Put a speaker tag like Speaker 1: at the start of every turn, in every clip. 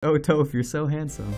Speaker 1: Oh, Toph, you're so handsome.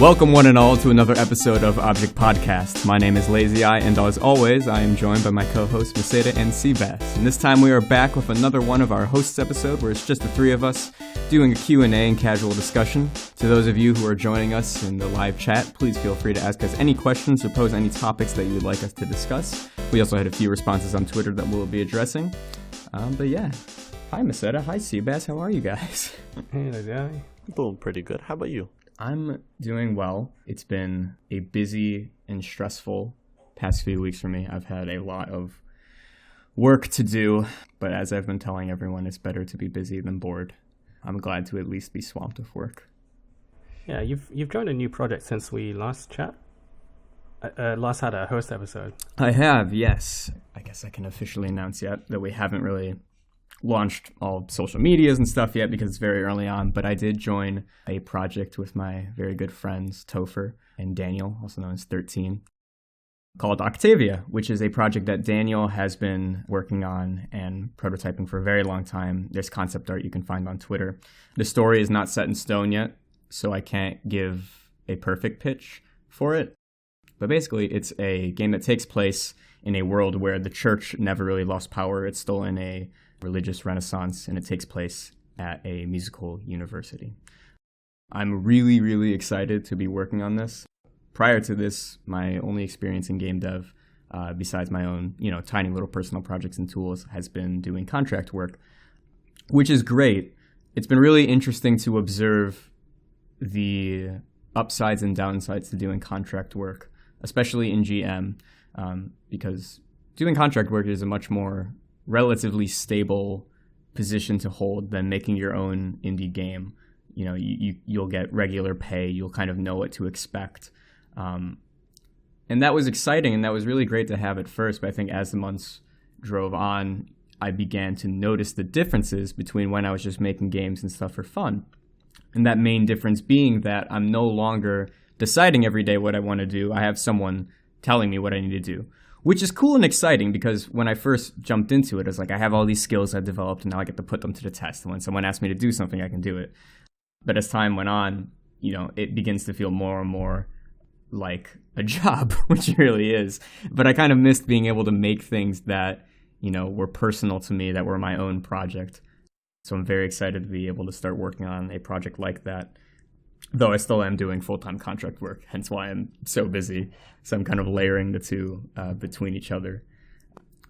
Speaker 1: Welcome one and all to another episode of Object Podcast. My name is lazyeye, and as always, I am joined by my co-hosts Meseta and Seabass. And this time we are back with another one of our hosts episode where it's just the three of us doing a Q&A and casual discussion. To those of you who are joining us in the live chat, please feel free to ask us any questions or pose any topics that you would like us to discuss. We also had a few responses on Twitter that we'll be addressing. But yeah, hi Meseta, hi Seabass, how are you guys?
Speaker 2: Hey lazyeye.
Speaker 3: I'm doing pretty good. How about you?
Speaker 1: I'm doing well. It's been a busy and stressful past few weeks for me. I've had a lot of work to do, but as I've been telling everyone, it's better to be busy than bored. I'm glad to at least be swamped with work.
Speaker 2: Yeah, you've joined a new project since we last last had a host episode.
Speaker 1: I have, yes. I guess I can officially announce yet that we haven't really launched all social medias and stuff yet because it's very early on, but I did join a project with my very good friends Topher and Daniel, also known as 13, called Octavia, which is a project that Daniel has been working on and prototyping for a very long time. There's concept art you can find on Twitter. The story is not set in stone yet, so I can't give a perfect pitch for it. But basically, it's a game that takes place in a world where the church never really lost power. It's still in a religious renaissance, and it takes place at a musical university. I'm really, really excited to be working on this. Prior to this, my only experience in game dev, besides my own, tiny little personal projects and tools, has been doing contract work, which is great. It's been really interesting to observe the upsides and downsides to doing contract work, especially in GM, because doing contract work is a much more relatively stable position to hold than making your own indie game. You'll get regular pay. You'll kind of know what to expect. And that was exciting, and that was really great to have at first. But I think as the months drove on, I began to notice the differences between when I was just making games and stuff for fun. And that main difference being that I'm no longer deciding every day what I want to do. I have someone telling me what I need to do, which is cool and exciting because when I first jumped into it, I was like, I have all these skills I've developed and now I get to put them to the test. And when someone asks me to do something, I can do it. But as time went on, it begins to feel more and more like a job, which it really is. But I kind of missed being able to make things that, were personal to me, that were my own project. So I'm very excited to be able to start working on a project like that. Though I still am doing full-time contract work, hence why I'm so busy. So I'm kind of layering the two between each other.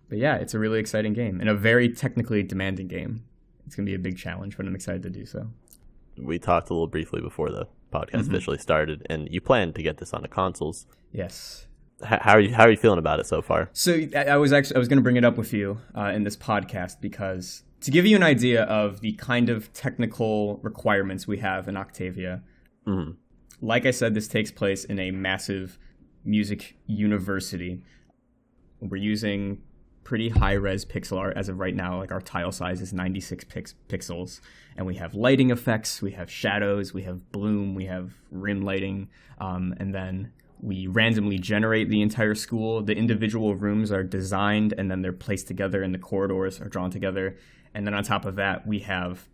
Speaker 1: But yeah, it's a really exciting game and a very technically demanding game. It's going to be a big challenge, but I'm excited to do so.
Speaker 3: We talked a little briefly before the podcast officially started, and you plan to get this on the consoles.
Speaker 1: Yes.
Speaker 3: How are you feeling about it so far?
Speaker 1: So I was going to bring it up with you in this podcast because to give you an idea of the kind of technical requirements we have in Octavia. Mm-hmm. Like I said, this takes place in a massive music university. We're using pretty high-res pixel art as of right now. Like our tile size is 96 pixels. And we have lighting effects, we have shadows, we have bloom, we have rim lighting. And then we randomly generate the entire school. The individual rooms are designed and then they're placed together and the corridors are drawn together. And then on top of that, we have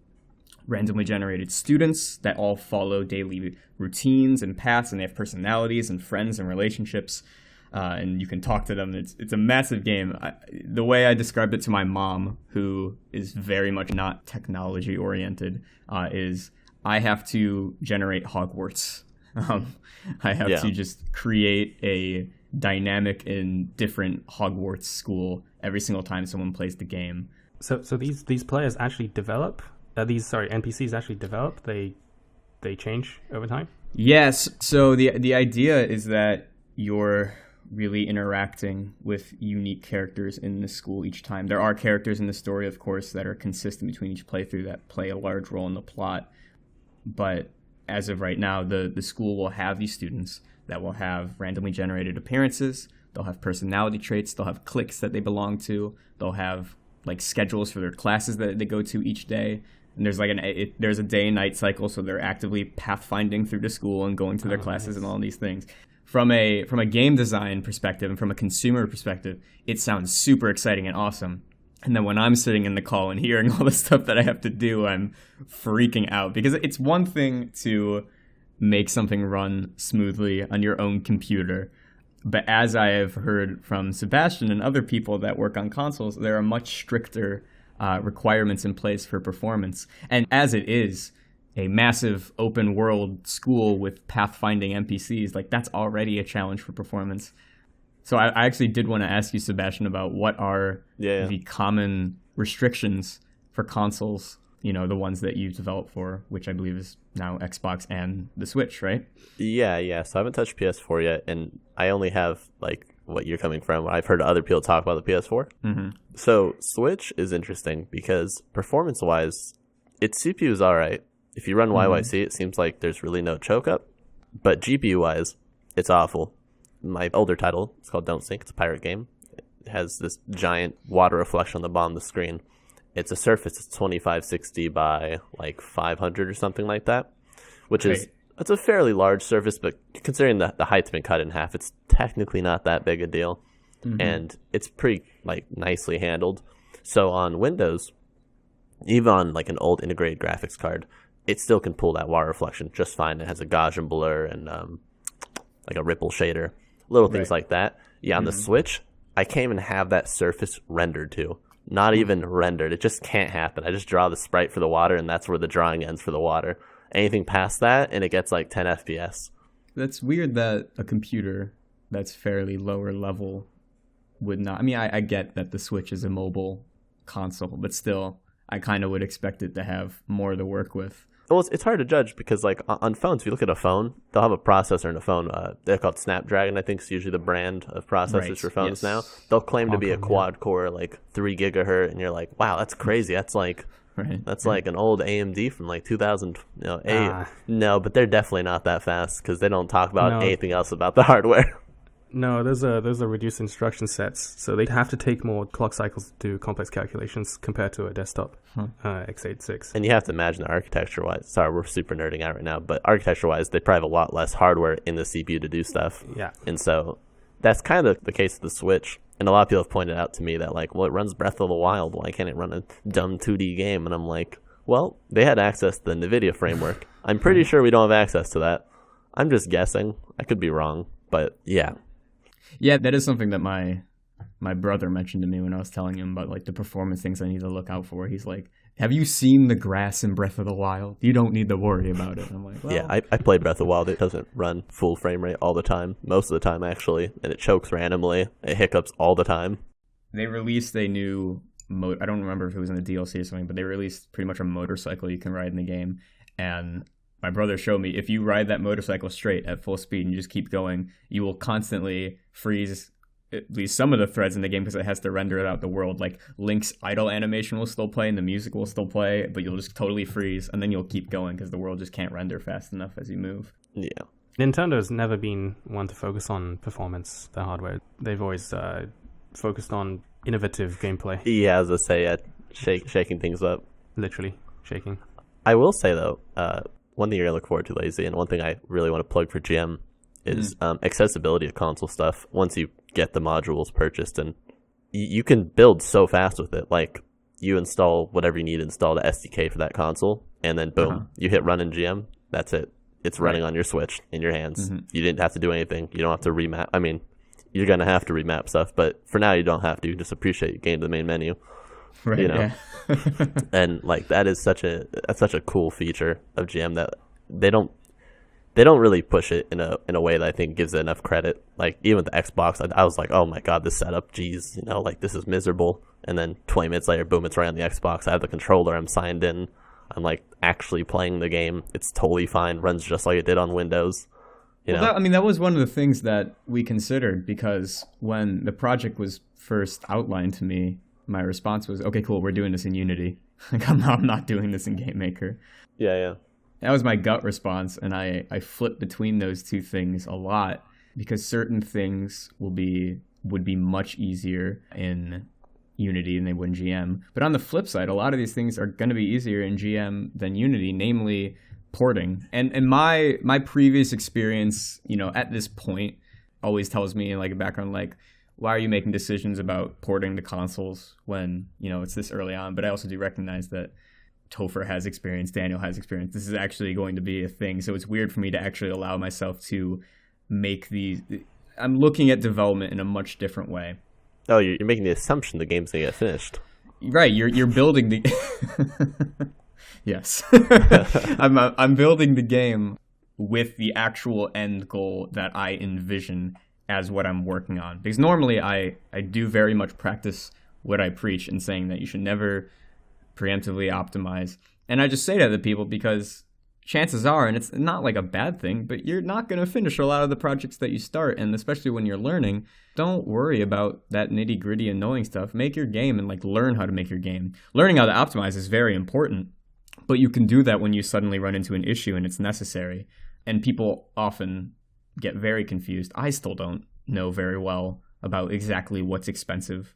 Speaker 1: randomly generated students that all follow daily routines and paths, and they have personalities and friends and relationships, and you can talk to them. It's a massive game. The way I described it to my mom, who is very much not technology oriented, is I have to generate Hogwarts. I have to just create a dynamic and different Hogwarts school every single time someone plays the game.
Speaker 2: So these players actually develop? NPCs actually develop? They change over time?
Speaker 1: Yes. So the idea is that you're really interacting with unique characters in the school each time. There are characters in the story, of course, that are consistent between each playthrough that play a large role in the plot. But as of right now, the school will have these students that will have randomly generated appearances. They'll have personality traits. They'll have cliques that they belong to. They'll have like schedules for their classes that they go to each day. And there's like there's a day and night cycle, so they're actively pathfinding through the school and going to their classes and all these things. From a game design perspective and from a consumer perspective, it sounds super exciting and awesome. And then when I'm sitting in the call and hearing all the stuff that I have to do, I'm freaking out, because it's one thing to make something run smoothly on your own computer. But as I have heard from Sebastian and other people that work on consoles, there are much stricter requirements in place for performance. And as it is a massive open world school with pathfinding NPCs, like that's already a challenge for performance. So I actually did want to ask you, Sebastian, about what are the common restrictions for consoles, you know, the ones that you've developed for, which I believe is now Xbox and the Switch, right?
Speaker 3: Yeah. So I haven't touched PS4 yet, and I only have like what you're coming from. I've heard other people talk about the PS4.
Speaker 1: Mm-hmm.
Speaker 3: So Switch is interesting because performance-wise, its CPU is all right. If you run YYC, it seems like there's really no choke up. But GPU-wise, it's awful. My older title, it's called Don't Sink. It's a pirate game. It has this giant water reflection on the bottom of the screen. It's a surface that's 2560 by like 500 or something like that, which is it's a fairly large surface, but considering the height's been cut in half, it's technically not that big a deal. And it's pretty like nicely handled. So on Windows, even on like an old integrated graphics card, it still can pull that water reflection just fine. It has a Gaussian blur and like a ripple shader, little things like that. Yeah, on the Switch, I can't even have that surface rendered to. Not even rendered. It just can't happen. I just draw the sprite for the water, and that's where the drawing ends for the water. Anything past that, and it gets like 10 FPS.
Speaker 1: That's weird that a computer that's fairly lower level would not. I mean, I get that the Switch is a mobile console, but still, I kind of would expect it to have more to work with.
Speaker 3: Well, it's hard to judge because, like, on phones, if you look at a phone, they'll have a processor in a phone. They're called Snapdragon, I think is usually the brand of processors for phones now. They'll claim to be a quad-core, like, 3 gigahertz, and you're like, wow, that's crazy. That's like... That's like an old AMD from like 2008. No, but they're definitely not that fast because they don't talk about anything else about the hardware.
Speaker 2: No, those are reduced instruction sets, so they have to take more clock cycles to do complex calculations compared to a desktop x86.
Speaker 3: And you have to imagine architecture-wise. Sorry, we're super nerding out right now, but architecture-wise, they probably have a lot less hardware in the CPU to do stuff.
Speaker 2: Yeah,
Speaker 3: and so that's kind of the case with the Switch. And a lot of people have pointed out to me that, like, well, it runs Breath of the Wild. Why can't it run a dumb 2D game? And I'm like, well, they had access to the NVIDIA framework. I'm pretty sure we don't have access to that. I'm just guessing. I could be wrong, but yeah.
Speaker 1: Yeah, that is something that my brother mentioned to me when I was telling him about, like, the performance things I need to look out for. He's like, have you seen the grass in Breath of the Wild? You don't need to worry about it. And I'm like, well.
Speaker 3: Yeah, I played Breath of the Wild. It doesn't run full frame rate all the time. Most of the time, actually. And it chokes randomly. It hiccups all the time.
Speaker 1: They released a new I don't remember if it was in the DLC or something, but they released pretty much a motorcycle you can ride in the game. And my brother showed me, if you ride that motorcycle straight at full speed and you just keep going, you will constantly freeze at least some of the threads in the game because it has to render it out the world. Like Link's idle animation will still play and the music will still play, but you'll just totally freeze and then you'll keep going because the world just can't render fast enough as you move.
Speaker 3: Yeah.
Speaker 2: Nintendo's never been one to focus on performance, the hardware. They've always focused on innovative gameplay.
Speaker 3: Yeah, as I say, shaking things up.
Speaker 2: Literally shaking.
Speaker 3: I will say, though, one thing you're going to look forward to, Lazy, and one thing I really want to plug for GM is accessibility of console stuff. Once you get the modules purchased, and you can build so fast with it. Like, you install whatever you need to install the SDK for that console, and then boom, you hit run in GM. That's it. It's running on your Switch in your hands. You didn't have to do anything. You don't have to remap. I mean, you're going to have to remap stuff, but for now you don't have to. Just appreciate you getting to the main menu.
Speaker 1: Right,
Speaker 3: you know? And like that's such a cool feature of GM that they don't really push it in a way that I think gives it enough credit. Like even with the Xbox, I was like, oh my god, this setup, geez, like this is miserable. And then 20 minutes later, boom, it's right on the Xbox. I have the controller. I'm signed in. I'm like actually playing the game. It's totally fine. Runs just like it did on Windows. You know?
Speaker 1: That was one of the things that we considered, because when the project was first outlined to me, my response was, okay, cool, we're doing this in Unity. Like, I'm not doing this in GameMaker.
Speaker 3: Yeah.
Speaker 1: That was my gut response, and I flipped between those two things a lot, because certain things would be much easier in Unity than they would in GM. But on the flip side, a lot of these things are going to be easier in GM than Unity, namely porting. And my previous experience, at this point, always tells me in like a background, like, why are you making decisions about porting to consoles when, it's this early on? But I also do recognize that Topher has experience, Daniel has experience. This is actually going to be a thing. So it's weird for me to actually allow myself to make these. I'm looking at development in a much different way.
Speaker 3: Oh, you're making the assumption the game's gonna get finished.
Speaker 1: Right, you're building the. Yes, I'm building the game with the actual end goal that I envision as what I'm working on. Because normally I do very much practice what I preach in saying that you should never preemptively optimize. And I just say that to people because chances are, and it's not like a bad thing, but you're not going to finish a lot of the projects that you start. And especially when you're learning, don't worry about that nitty gritty annoying stuff. Make your game and like learn how to make your game. Learning how to optimize is very important, but you can do that when you suddenly run into an issue and it's necessary. And people often get very confused. I still don't know very well about exactly what's expensive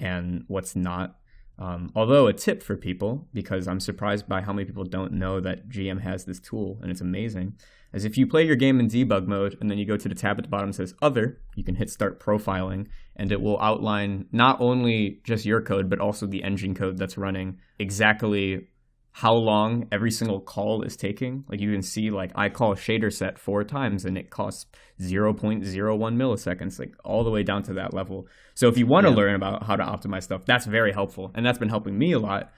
Speaker 1: and what's not. Although a tip for people, because I'm surprised by how many people don't know that GM has this tool, and it's amazing, is if you play your game in debug mode and then you go to the tab at the bottom that says Other, you can hit Start Profiling, and it will outline not only just your code, but also the engine code that's running, exactly how long every single call is taking. Like you can see, like I call shader set 4 times and it costs 0.01 milliseconds, like all the way down to that level. So if you want to learn about how to optimize stuff, that's very helpful. And that's been helping me a lot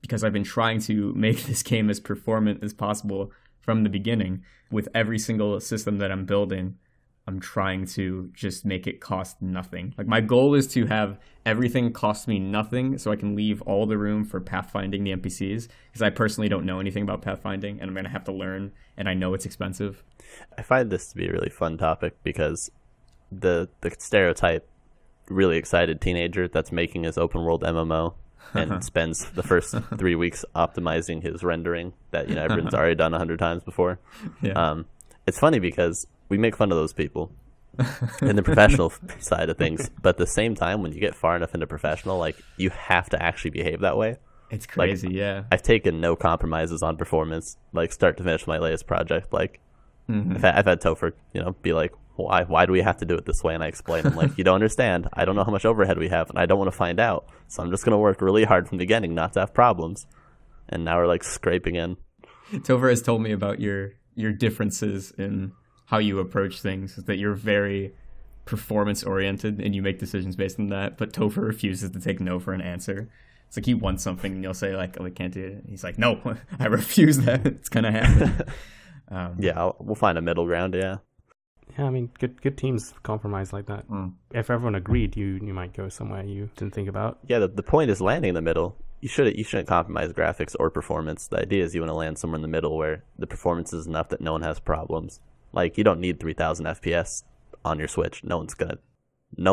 Speaker 1: because I've been trying to make this game as performant as possible from the beginning. With every single system that I'm building, I'm trying to just make it cost nothing. Like my goal is to have everything cost me nothing so I can leave all the room for pathfinding the NPCs, because I personally don't know anything about pathfinding and I'm going to have to learn, and I know it's expensive.
Speaker 3: I find this to be a really fun topic because the stereotype really excited teenager that's making his open world MMO and spends the first 3 weeks optimizing his rendering that everyone's already done 100 times before.
Speaker 1: Yeah.
Speaker 3: It's funny because we make fun of those people in the professional side of things, but at the same time, when you get far enough into professional, like you have to actually behave that way.
Speaker 1: It's crazy.
Speaker 3: Like,
Speaker 1: yeah.
Speaker 3: I've taken no compromises on performance, like start to finish my latest project. Like I've had Topher, be like, why do we have to do it this way? And I explain, I'm like, you don't understand. I don't know how much overhead we have, and I don't want to find out. So I'm just going to work really hard from the beginning not to have problems. And now we're like scraping in.
Speaker 1: Topher has told me about your differences in how you approach things, that you're very performance oriented and you make decisions based on that, but Topher refuses to take no for an answer. It's like he wants something and you'll say like, oh, we can't do it. He's like, no, I refuse that. It's gonna happen.
Speaker 3: We'll find a middle ground. Yeah,
Speaker 2: I mean, good teams compromise like that. If everyone agreed, you might go somewhere you didn't think about.
Speaker 3: Yeah, the point is landing in the middle. You shouldn't compromise graphics or performance. The idea is you want to land somewhere in the middle where the performance is enough that no one has problems. Like, you don't need 3000 FPS on your Switch. No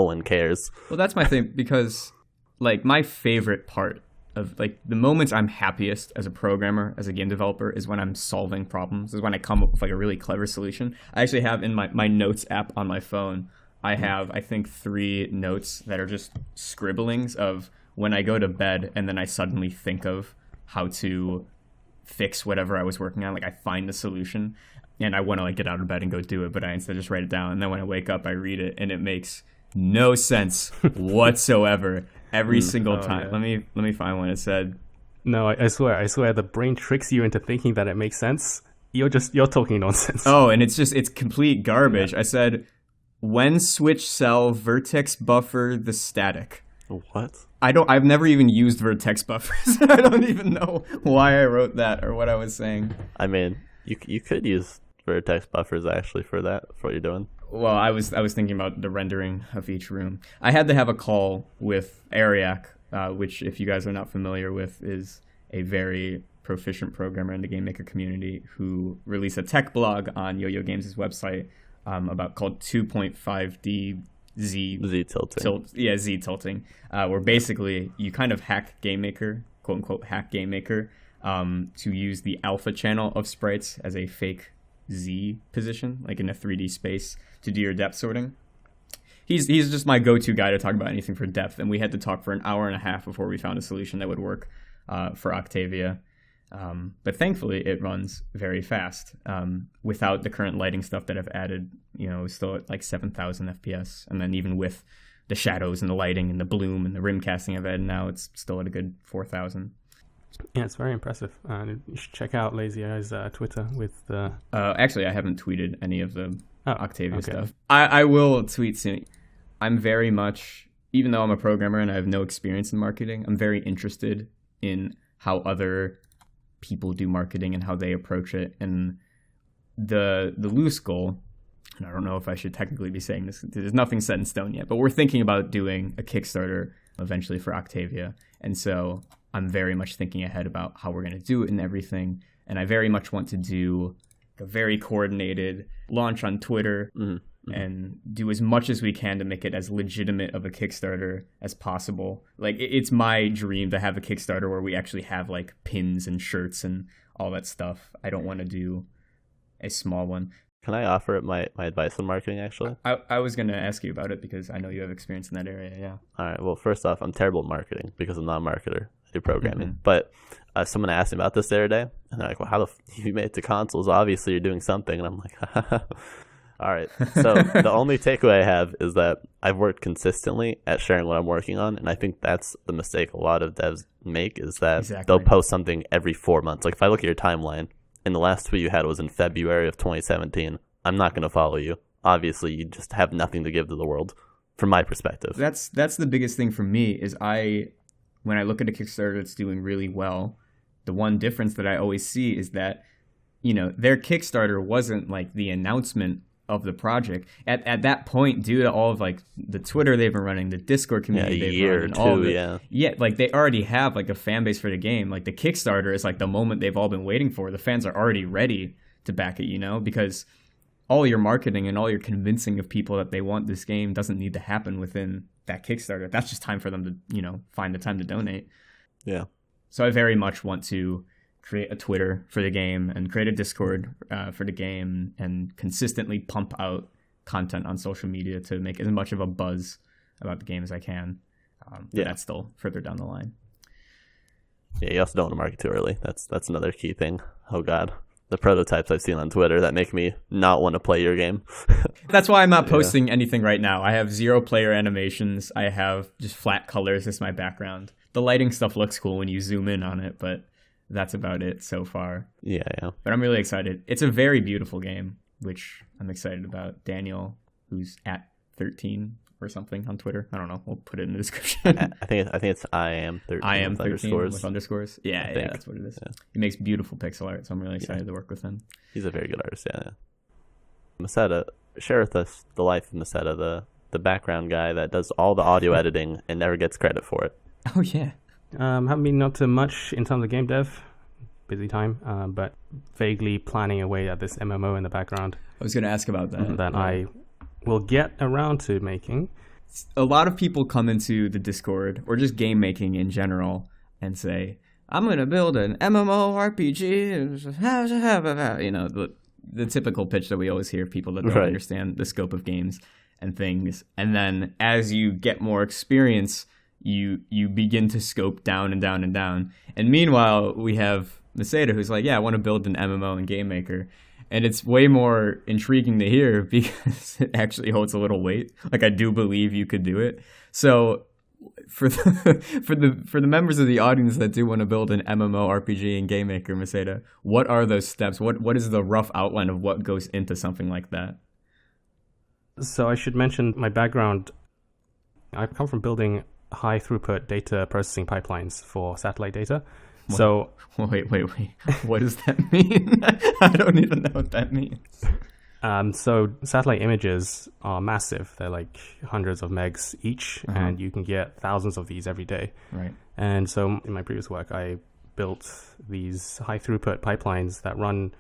Speaker 3: one cares.
Speaker 1: Well, that's my thing, because like my favorite part of like the moments I'm happiest as a programmer, as a game developer, is when I'm solving problems, is when I come up with like a really clever solution. I actually have in my notes app on my phone, I have, I think, 3 notes that are just scribblings of when I go to bed and then I suddenly think of how to fix whatever I was working on. Like I find the solution and I want to like get out of bed and go do it, but I instead just write it down. And then when I wake up, I read it and it makes no sense whatsoever every single time.
Speaker 2: Yeah.
Speaker 1: Let me find one. It said,
Speaker 2: No, I swear the brain tricks you into thinking that it makes sense. You're talking nonsense.
Speaker 1: oh, and it's complete garbage. I said, when switch cell vertex buffer the static.
Speaker 3: What?
Speaker 1: I've never even used vertex buffers. I don't even know why I wrote that or what I was saying.
Speaker 3: I mean, you could use vertex buffers actually for what you're doing.
Speaker 1: Well, I was thinking about the rendering of each room. I had to have a call with Ariak, which, if you guys are not familiar with, is a very proficient programmer in the GameMaker community who released a tech blog on Yo-Yo Games' website called 2.5D Z
Speaker 3: tilting.
Speaker 1: Z tilting, where basically you kind of hack GameMaker, quote unquote hack GameMaker, to use the alpha channel of sprites as a fake Z position, like in a 3D space, to do your depth sorting. he's just my go-to guy to talk about anything for depth. And we had to talk for an hour and a half before we found a solution that would work for Octavia. But thankfully, it runs very fast. Without the current lighting stuff that I've added, it's still at like 7,000 FPS. And then even with the shadows and the lighting and the bloom and the rim casting I've added now, it's still at a good 4,000.
Speaker 2: Yeah, it's very impressive. You should check out lazyeye's Twitter with the...
Speaker 1: Actually, I haven't tweeted any of the Octavia stuff. I will tweet soon. I'm very much, even though I'm a programmer and I have no experience in marketing, I'm very interested in how other people do marketing and how they approach it. And the loose goal, and I don't know if I should technically be saying this, there's nothing set in stone yet, but we're thinking about doing a Kickstarter eventually for Octavia. And so I'm very much thinking ahead about how we're going to do it and everything. And I very much want to do a very coordinated launch on Twitter and do as much as we can to make it as legitimate of a Kickstarter as possible. Like, it's my dream to have a Kickstarter where we actually have like pins and shirts and all that stuff. I don't want to do a small one.
Speaker 3: Can I offer my advice on marketing, actually?
Speaker 1: I was going to ask you about it because I know you have experience in that area, yeah.
Speaker 3: All right, well, first off, I'm terrible at marketing because I'm not a marketer. I do programming. But someone asked me about this the other day, and they're like, well, how you made it to consoles? Obviously, you're doing something. And I'm like, all right. So the only takeaway I have is that I've worked consistently at sharing what I'm working on, and I think that's the mistake a lot of devs make, is that they'll post something every 4 months. Like, if I look at your timeline, and the last tweet you had was in February of 2017, I'm not going to follow you. Obviously, you just have nothing to give to the world, from my perspective.
Speaker 1: That's the biggest thing for me is when I look at a Kickstarter that's doing really well, the one difference that I always see is that, their Kickstarter wasn't like the announcement of the project. At that point, due to all of like the Twitter they've been running, the Discord community they've run, and all of it, like they already have like a fan base for the game. Like the Kickstarter is like the moment they've all been waiting for. The fans are already ready to back it, because all your marketing and all your convincing of people that they want this game doesn't need to happen within that Kickstarter. That's just time for them to, find the time to donate.
Speaker 3: Yeah.
Speaker 1: So I very much want to create a Twitter for the game and create a Discord for the game and consistently pump out content on social media to make as much of a buzz about the game as I can. But that's still further down the line.
Speaker 3: Yeah, you also don't want to market too early. That's another key thing. Oh, God. The prototypes I've seen on Twitter that make me not want to play your game.
Speaker 1: That's why I'm not posting anything right now. I have 0 player animations. I have just flat colors as my background. The lighting stuff looks cool when you zoom in on it, but that's about it so far.
Speaker 3: Yeah.
Speaker 1: But I'm really excited. It's a very beautiful game, which I'm excited about. Daniel, who's at 13 or something on Twitter. I don't know. We'll put it in the description.
Speaker 3: I think it's I am 13.
Speaker 1: I am 13
Speaker 3: underscores.
Speaker 1: with underscores. Yeah, that's what it is. Yeah. He makes beautiful pixel art, so I'm really excited to work with him.
Speaker 3: He's a very good artist. Yeah. Meseta, share with us the life of Meseta, the background guy that does all the audio editing and never gets credit for it.
Speaker 1: Oh yeah.
Speaker 2: Haven't been up to much in terms of game dev. Busy time, but vaguely planning away at this MMO in the background.
Speaker 1: I was going to ask about that.
Speaker 2: That I will get around to making.
Speaker 1: A lot of people come into the Discord or just game making in general and say, I'm going to build an MMO RPG. The typical pitch that we always hear, people that don't understand the scope of games and things. And then as you get more experience, you begin to scope down and down and down. And meanwhile, we have Meseta, who's like, I want to build an MMO in GameMaker. And it's way more intriguing to hear because it actually holds a little weight. Like, I do believe you could do it. So for the members of the audience that do want to build an MMO RPG in GameMaker, Meseta, what are those steps? What is the rough outline of what goes into something like that?
Speaker 2: So I should mention my background. I come from building high throughput data processing pipelines for satellite data.
Speaker 1: What?
Speaker 2: So
Speaker 1: wait. What does that mean? I don't even know what that means.
Speaker 2: So satellite images are massive. They're like hundreds of megs each, and you can get thousands of these every day.
Speaker 1: Right.
Speaker 2: And so in my previous work, I built these high throughput pipelines that run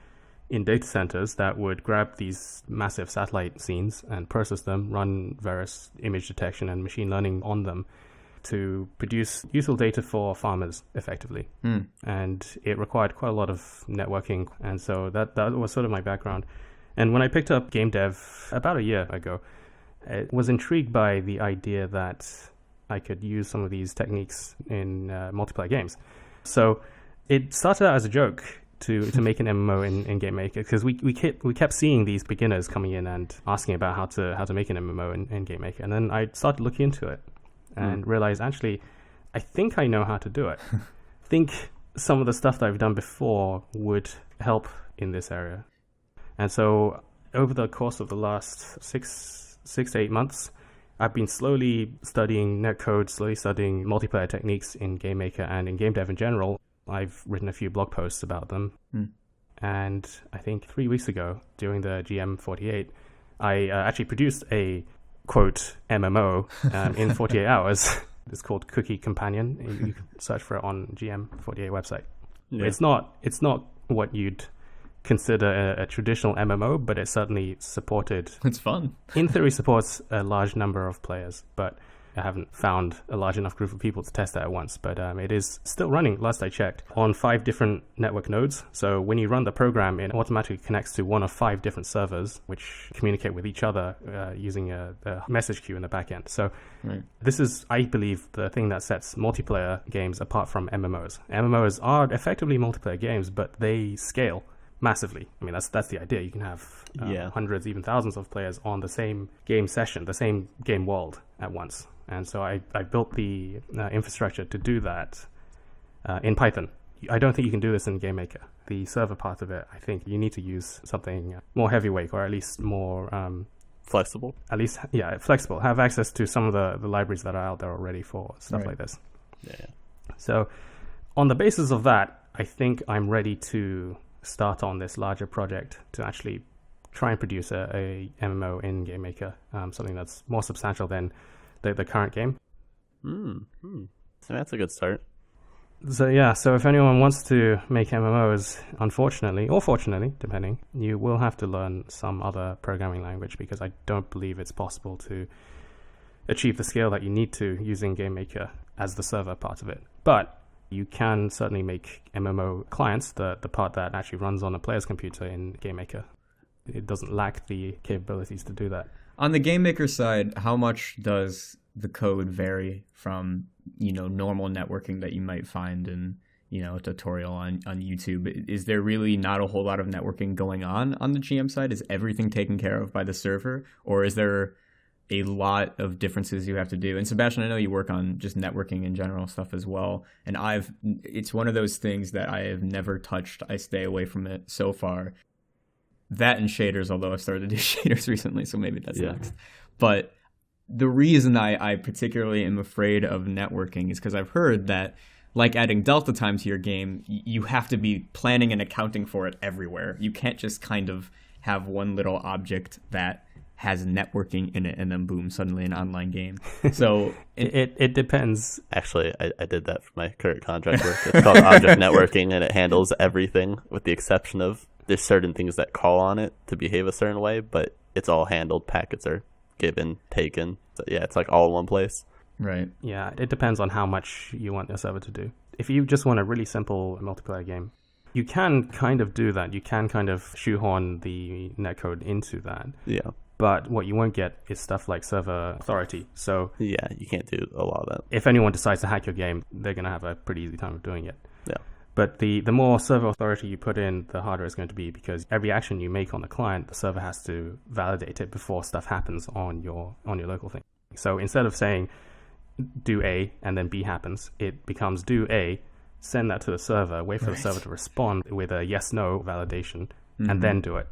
Speaker 2: in data centers that would grab these massive satellite scenes and process them, run various image detection and machine learning on them to produce useful data for farmers effectively. And it required quite a lot of networking. And so that was sort of my background. And when I picked up game dev about a year ago, I was intrigued by the idea that I could use some of these techniques in multiplayer games. So it started out as a joke to make an MMO in GameMaker, because we kept seeing these beginners coming in and asking about how to make an MMO in GameMaker, and then I started looking into it and realized, actually, I think I know how to do it. I think some of the stuff that I've done before would help in this area. And so over the course of the last six to 8 months, I've been slowly studying netcode, slowly studying multiplayer techniques in GameMaker and in game dev in general. I've written a few blog posts about them. And I think 3 weeks ago, during the GM48, I actually produced a, quote, MMO in 48 hours. It's called Cookie Companion. You can search for it on GM48 website. Yeah. It's not what you'd consider a traditional MMO, but it certainly supported.
Speaker 1: It's fun.
Speaker 2: In theory, supports a large number of players, but I haven't found a large enough group of people to test that at once. But it is still running, last I checked, on 5 different network nodes. So when you run the program, it automatically connects to one of 5 different servers, which communicate with each other using a message queue in the backend. So this is, I believe, the thing that sets multiplayer games apart from MMOs. MMOs are effectively multiplayer games, but they scale massively. I mean, that's the idea. You can have hundreds, even thousands of players on the same game session, the same game world at once. And so I built the infrastructure to do that in Python. I don't think you can do this in GameMaker. The server part of it, I think you need to use something more heavyweight, or at least more
Speaker 3: flexible.
Speaker 2: At least, flexible. Have access to some of the libraries that are out there already for stuff like this.
Speaker 3: Yeah.
Speaker 2: So on the basis of that, I think I'm ready to start on this larger project to actually try and produce a MMO in GameMaker, something that's more substantial than the current game.
Speaker 3: So that's a good start.
Speaker 2: So if anyone wants to make MMOs, unfortunately, or fortunately, depending, you will have to learn some other programming language, because I don't believe it's possible to achieve the scale that you need to using GameMaker as the server part of it. But you can certainly make MMO clients, the part that actually runs on a player's computer in GameMaker. It doesn't lack the capabilities to do that.
Speaker 1: On the GameMaker side, how much does the code vary from, normal networking that you might find in, a tutorial on YouTube? Is there really not a whole lot of networking going on the GM side? Is everything taken care of by the server? Or is there a lot of differences you have to do? And Sebastian, I know you work on just networking in general stuff as well. And it's one of those things that I have never touched. I stay away from it so far. That and shaders, although I've started to do shaders recently, so maybe that's next. But the reason I particularly am afraid of networking is because I've heard that, like adding delta time to your game, you have to be planning and accounting for it everywhere. You can't just kind of have one little object that has networking in it and then boom, suddenly an online game. So
Speaker 2: it depends.
Speaker 3: Actually, I did that for my current contract work. It's called object networking, and it handles everything with the exception of there's certain things that call on it to behave a certain way, but it's all handled. Packets are given, taken. So it's like all in one place.
Speaker 1: Right.
Speaker 2: Yeah, it depends on how much you want your server to do. If you just want a really simple multiplayer game, you can kind of do that. You can kind of shoehorn the netcode into that.
Speaker 3: Yeah.
Speaker 2: But what you won't get is stuff like server authority. So
Speaker 3: you can't do a lot of that.
Speaker 2: If anyone decides to hack your game, they're going to have a pretty easy time of doing it.
Speaker 3: Yeah.
Speaker 2: But the more server authority you put in, the harder it's going to be, because every action you make on the client, the server has to validate it before stuff happens on your local thing. So instead of saying do A and then B happens, it becomes do A, send that to the server, wait for the server to respond with a yes/no validation, and then do it.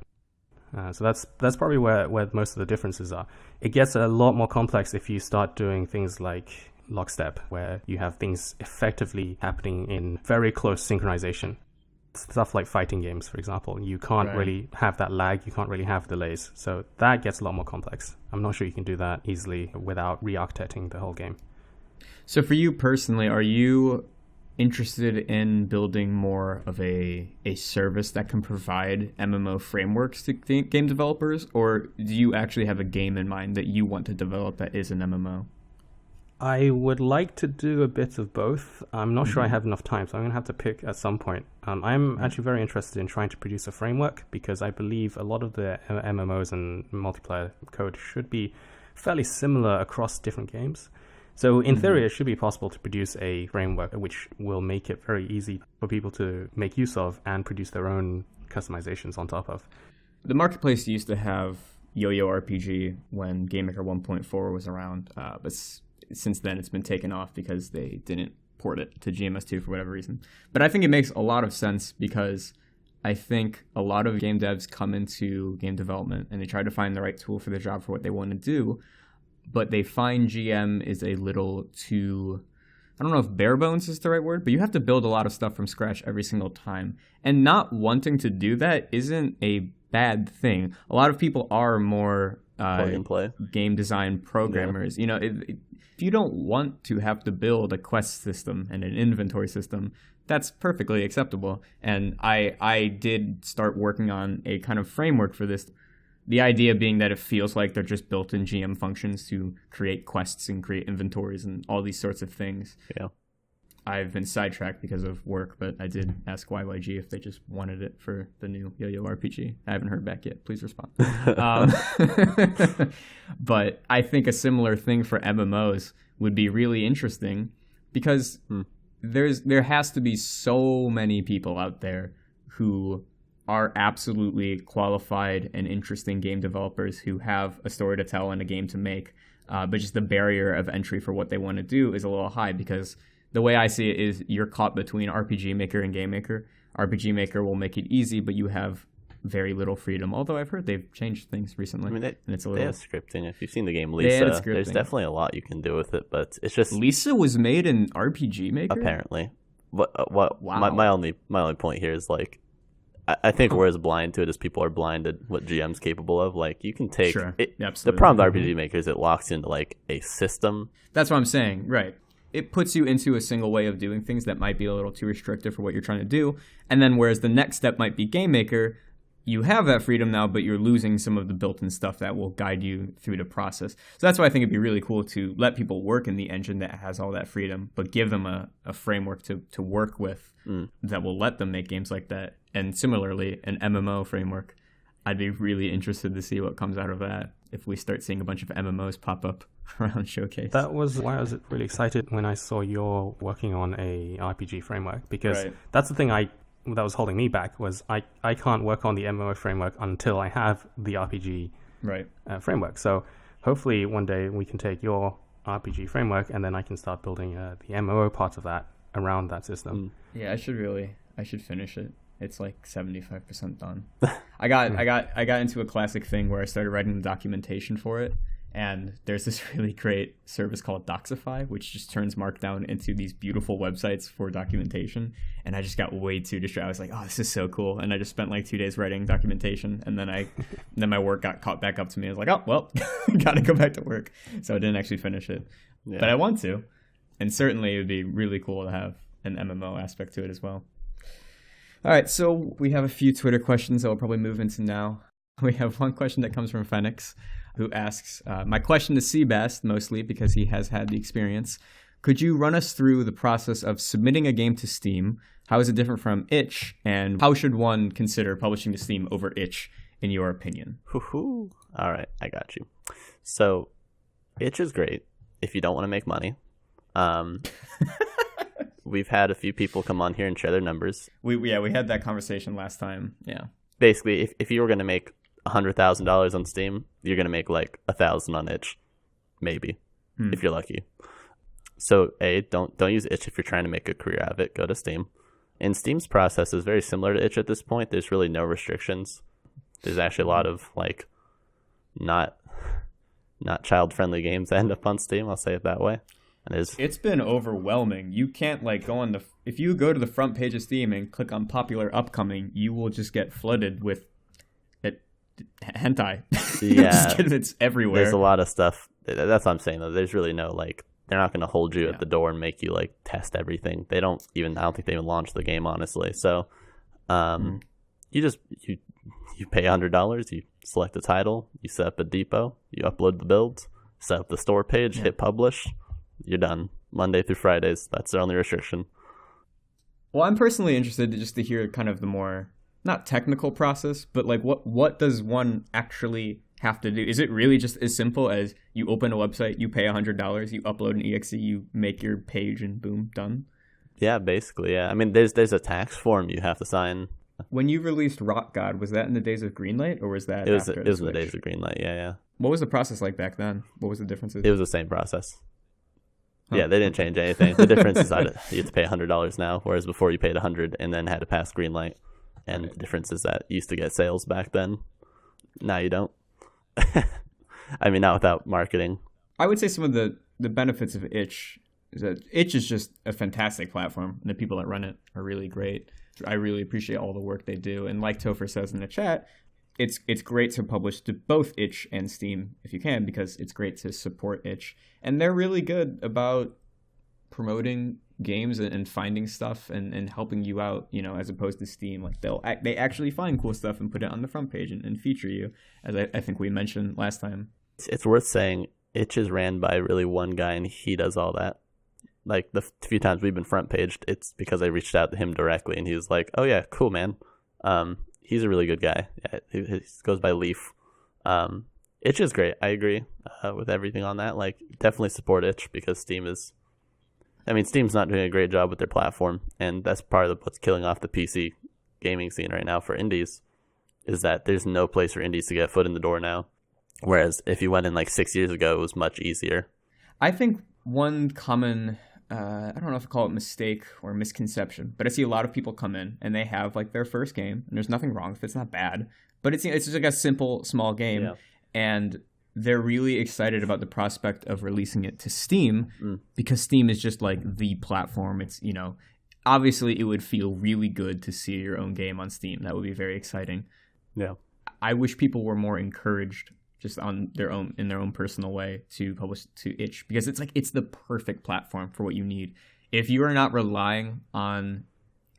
Speaker 2: So that's probably where most of the differences are. It gets a lot more complex if you start doing things like lockstep, where you have things effectively happening in very close synchronization. Stuff like fighting games, for example, you can't really have that lag, you can't really have delays. So that gets a lot more complex. I'm not sure you can do that easily without re-architecting the whole game.
Speaker 1: So for you personally, are you interested in building more of a service that can provide MMO frameworks to game developers, or do you actually have a game in mind that you want to develop that is an MMO?
Speaker 2: I would like to do a bit of both. I'm not sure I have enough time, so I'm going to have to pick at some point. I'm actually very interested in trying to produce a framework, because I believe a lot of the MMOs and multiplayer code should be fairly similar across different games. So in theory, it should be possible to produce a framework which will make it very easy for people to make use of and produce their own customizations on top of.
Speaker 1: The marketplace used to have Yo-Yo RPG when GameMaker 1.4 was around, but since then it's been taken off because they didn't port it to GMS2 for whatever reason. But I think it makes a lot of sense because I think a lot of game devs come into game development and they try to find the right tool for their job for what they want to do, but they find GM is a little too, I don't know if bare bones is the right word, but you have to build a lot of stuff from scratch every single time. And not wanting to do that isn't a bad thing. A lot of people are more
Speaker 3: plug and play
Speaker 1: game design programmers.
Speaker 3: Yeah.
Speaker 1: If you don't want to have to build a quest system and an inventory system, that's perfectly acceptable. And I did start working on a kind of framework for this. The idea being that it feels like they're just built-in GM functions to create quests and create inventories and all these sorts of things.
Speaker 3: Yeah.
Speaker 1: I've been sidetracked because of work, but I did ask YYG if they just wanted it for the new Yo-Yo RPG. I haven't heard back yet. Please respond. But I think a similar thing for MMOs would be really interesting because there has to be so many people out there who are absolutely qualified and interesting game developers who have a story to tell and a game to make, but just the barrier of entry for what they want to do is a little high because the way I see it is you're caught between RPG Maker and GameMaker. RPG Maker will make it easy, but you have very little freedom, although I've heard they've changed things recently.
Speaker 3: I mean,
Speaker 1: and it's a
Speaker 3: they
Speaker 1: little...
Speaker 3: have scripting. If you've seen the game Lisa, there's
Speaker 1: scripting.
Speaker 3: definitely a lot you can do with it, but it's just...
Speaker 1: Lisa was made in RPG Maker?
Speaker 3: Apparently.
Speaker 1: Wow.
Speaker 3: My only point here is, like, I think we're as blind to it as people are blinded what GM's capable of. Like, you can take...
Speaker 1: Sure.
Speaker 3: The
Speaker 1: Absolutely.
Speaker 3: problem with RPG Maker is it locks into, like, a system.
Speaker 1: That's what I'm saying, right. It puts you into a single way of doing things that might be a little too restrictive for what you're trying to do. And then whereas the next step might be GameMaker, you have that freedom now, but you're losing some of the built-in stuff that will guide you through the process. So that's why I think it'd be really cool to let people work in the engine that has all that freedom, but give them a framework to work with that will let them make games like that. And similarly, an MMO framework. I'd be really interested to see what comes out of that if we start seeing a bunch of MMOs pop up around Showcase.
Speaker 2: That was why I was really excited when I saw you're working on a RPG framework, because that's the thing that was holding me back was I can't work on the MMO framework until I have the RPG framework. So hopefully one day we can take your RPG framework and then I can start building the MMO part of that around that system.
Speaker 1: Yeah, I should finish it. It's like 75% done. I got into a classic thing where I started writing the documentation for it, and there's this really great service called Doxify, which just turns Markdown into these beautiful websites for documentation. And I just got way too distracted. I was like, "Oh, this is so cool!" And I just spent like 2 days writing documentation, and then my work got caught back up to me. I was like, "Oh, well, gotta go back to work." So I didn't actually finish it, but I want to, and certainly it would be really cool to have an MMO aspect to it as well. All right, so we have a few Twitter questions that we'll probably move into now. We have one question that comes from Phoenix, who asks, my question to Seabass, mostly because he has had the experience. Could you run us through the process of submitting a game to Steam? How is it different from itch? And how should one consider publishing to Steam over itch, in your opinion?
Speaker 3: All right, I got you. So, itch is great if you don't want to make money. We've had a few people come on here and share their numbers.
Speaker 1: We had that conversation last time. Yeah.
Speaker 3: Basically, if you were going to make $100,000 on Steam, you're going to make like 1,000 on itch, maybe, if you're lucky. So, don't use itch if you're trying to make a career out of it. Go to Steam. And Steam's process is very similar to itch at this point. There's really no restrictions. There's actually a lot of like not child-friendly games that end up on Steam. I'll say it that way.
Speaker 1: It's been overwhelming. You can't like go on if you go to the front page of Steam and click on popular upcoming, you will just get flooded with hentai.
Speaker 3: Yeah,
Speaker 1: it's everywhere.
Speaker 3: There's a lot of stuff. That's what I'm saying though. There's really no like, they're not going to hold you at the door and make you like test everything. I don't think they even launched the game, honestly. So, you pay $100, you select a title, you set up a depot, you upload the builds, set up the store page, hit publish. You're done. Monday through Fridays. That's their only restriction.
Speaker 1: Well, I'm personally interested just to hear kind of the more, not technical process, but like what does one actually have to do? Is it really just as simple as you open a website, you pay $100, you upload an exe, you make your page, and boom, done?
Speaker 3: Yeah, basically, yeah. I mean, there's a tax form you have to sign.
Speaker 1: When you released Rock God, was that in the days of Greenlight, or was that after
Speaker 3: It was in the
Speaker 1: Switch?
Speaker 3: days of Greenlight, yeah.
Speaker 1: What was the process like back then? What was the differences?
Speaker 3: It was the same process.
Speaker 1: Huh.
Speaker 3: Yeah, they didn't change anything. The difference is that you have to pay $100 now, whereas before you paid $100 and then had to pass Greenlight. And the difference is that you used to get sales back then. Now you don't. I mean, not without marketing.
Speaker 1: I would say some of the benefits of itch is that itch is just a fantastic platform, and the people that run it are really great. I really appreciate all the work they do. And like Topher says in the chat, it's great to publish to both itch and Steam if you can, because it's great to support itch. And they're really good about promoting games and finding stuff and helping you out, you know, as opposed to Steam. Like they actually find cool stuff and put it on the front page and feature you, as I think we mentioned last time.
Speaker 3: It's worth saying itch is ran by really one guy, and he does all that. Like the few times we've been front paged, it's because I reached out to him directly, and he was like, "Oh yeah, cool, man. He's a really good guy. Yeah, he goes by Leaf. Itch is great. I agree with everything on that. Like, definitely support Itch, because Steam's not doing a great job with their platform, and that's part of what's killing off the PC gaming scene right now for indies, is that there's no place for indies to get a foot in the door now. Whereas if you went in like 6 years ago, it was much easier.
Speaker 1: I think one common, I don't know if to call it mistake or misconception, but I see a lot of people come in and they have like their first game, and there's nothing wrong with it. It's not bad, but it's just like a simple, small game.
Speaker 3: Yeah.
Speaker 1: And they're really excited about the prospect of releasing it to Steam, because Steam is just like the platform. It's, you know, obviously it would feel really good to see your own game on Steam. That would be very exciting.
Speaker 3: Yeah.
Speaker 1: I wish people were more encouraged just in their own personal way to publish to Itch, because it's like it's the perfect platform for what you need. If you are not relying on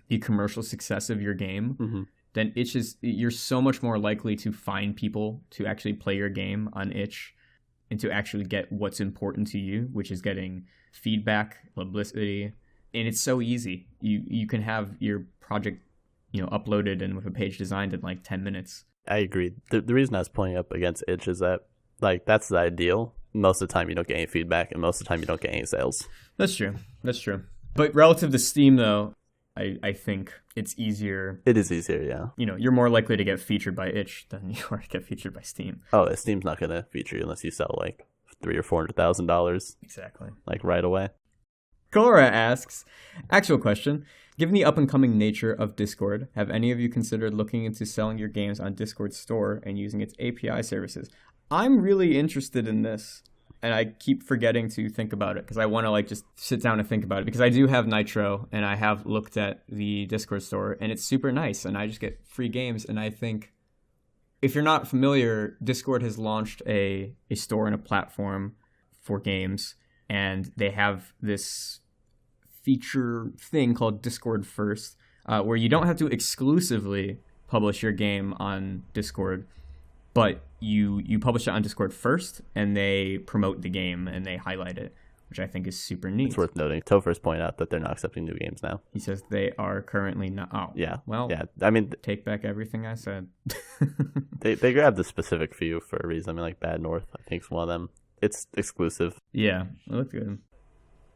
Speaker 1: the commercial success of your game, then Itch you're so much more likely to find people to actually play your game on Itch and to actually get what's important to you, which is getting feedback, publicity, and it's so easy. You can have your project, you know, uploaded and with a page designed in like 10 minutes.
Speaker 3: I agree. The reason I was pointing up against Itch is that, like, that's the ideal. Most of the time you don't get any feedback, and most of the time you don't get any sales.
Speaker 1: That's true. But relative to Steam, though, I think it's easier.
Speaker 3: It is easier, yeah.
Speaker 1: You know, you're more likely to get featured by Itch than you are to get featured by Steam.
Speaker 3: Oh, Steam's not going to feature you unless you sell like $300,000 or $400,000.
Speaker 1: Exactly.
Speaker 3: Like right away.
Speaker 1: Cora asks, actual question, given the up-and-coming nature of Discord, have any of you considered looking into selling your games on Discord store and using its API services? I'm really interested in this, and I keep forgetting to think about it because I want to like just sit down and think about it, because I do have Nitro and I have looked at the Discord store and it's super nice and I just get free games. And I think if you're not familiar, Discord has launched a store and a platform for games, and they have this feature thing called Discord First, where you don't have to exclusively publish your game on Discord, but you publish it on Discord first, and they promote the game and they highlight it, which I think is super neat.
Speaker 3: It's worth noting. Topher's pointed out that they're not accepting new games now.
Speaker 1: He says they are currently not. Oh,
Speaker 3: yeah.
Speaker 1: Well,
Speaker 3: yeah. I mean,
Speaker 1: take back everything I said.
Speaker 3: they grabbed the specific few for a reason. I mean, like Bad North, I think, is one of them. It's exclusive.
Speaker 1: Yeah, it looked good.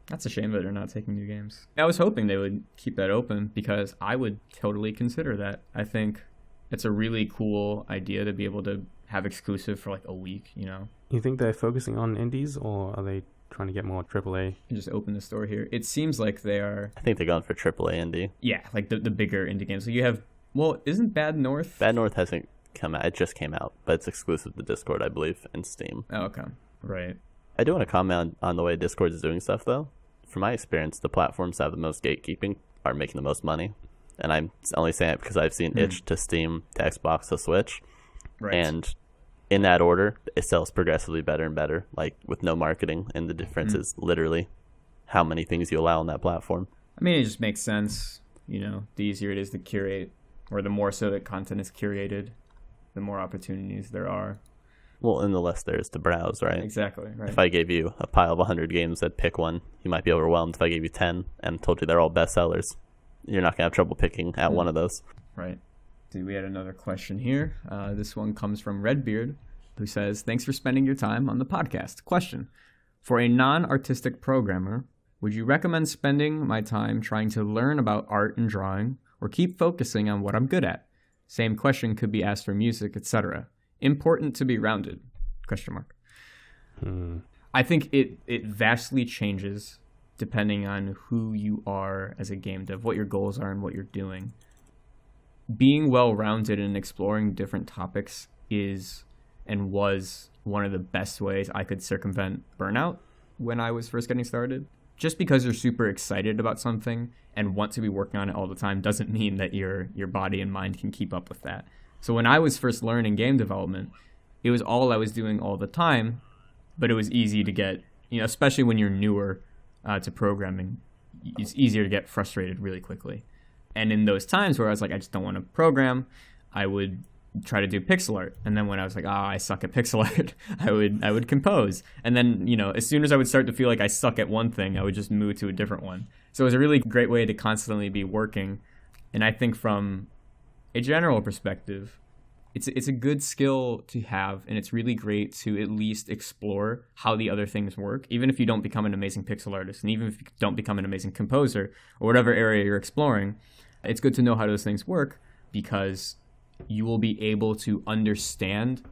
Speaker 1: That's a shame that they're not taking new games. I was hoping they would keep that open, because I would totally consider that. I think it's a really cool idea to be able to have exclusive for like a week, you know?
Speaker 2: You think they're focusing on indies, or are they trying to get more AAA?
Speaker 1: And just open the store here. It seems like they are.
Speaker 3: I think they're going for AAA indie.
Speaker 1: Yeah, like the bigger indie games. So you have, well, isn't Bad North?
Speaker 3: Bad North hasn't come out. It just came out, but it's exclusive to Discord, I believe, and Steam.
Speaker 1: Oh, okay. Right.
Speaker 3: I do want to comment on the way Discord is doing stuff, though. From my experience, the platforms that have the most gatekeeping are making the most money. And I'm only saying it because I've seen Itch to Steam to Xbox to Switch.
Speaker 1: Right.
Speaker 3: And in that order, it sells progressively better and better, like with no marketing. And the difference is literally how many things you allow on that platform.
Speaker 1: I mean, it just makes sense. You know, the easier it is to curate, or the more so that content is curated, the more opportunities there are.
Speaker 3: Well, and the less there is to browse, right?
Speaker 1: Exactly, right.
Speaker 3: If I gave you a pile of 100 games, I'd pick one. You might be overwhelmed. If I gave you 10 and told you they're all bestsellers, you're not going to have trouble picking at one of those.
Speaker 1: Right. See, we had another question here. This one comes from Redbeard. who says, thanks for spending your time on the podcast. Question: for a non-artistic programmer, would you recommend spending my time trying to learn about art and drawing, or keep focusing on what I'm good at? Same question could be asked for music, etc. Important to be rounded? Question mark. I think it vastly changes depending on who you are as a game dev, what your goals are and what you're doing. Being well-rounded and exploring different topics is and was one of the best ways I could circumvent burnout when I was first getting started. Just because you're super excited about something and want to be working on it all the time doesn't mean that your body and mind can keep up with that. So when I was first learning game development, it was all I was doing all the time, but it was easy to get, especially when you're newer to programming, it's easier to get frustrated really quickly. And in those times where I was like, I just don't want to program, I would try to do pixel art. And then when I was like, I suck at pixel art, I would compose. And then, as soon as I would start to feel like I suck at one thing, I would just move to a different one. So it was a really great way to constantly be working. And I think from a general perspective, it's a good skill to have, and it's really great to at least explore how the other things work, even if you don't become an amazing pixel artist, and even if you don't become an amazing composer, or whatever area you're exploring. It's good to know how those things work, because you will be able to understand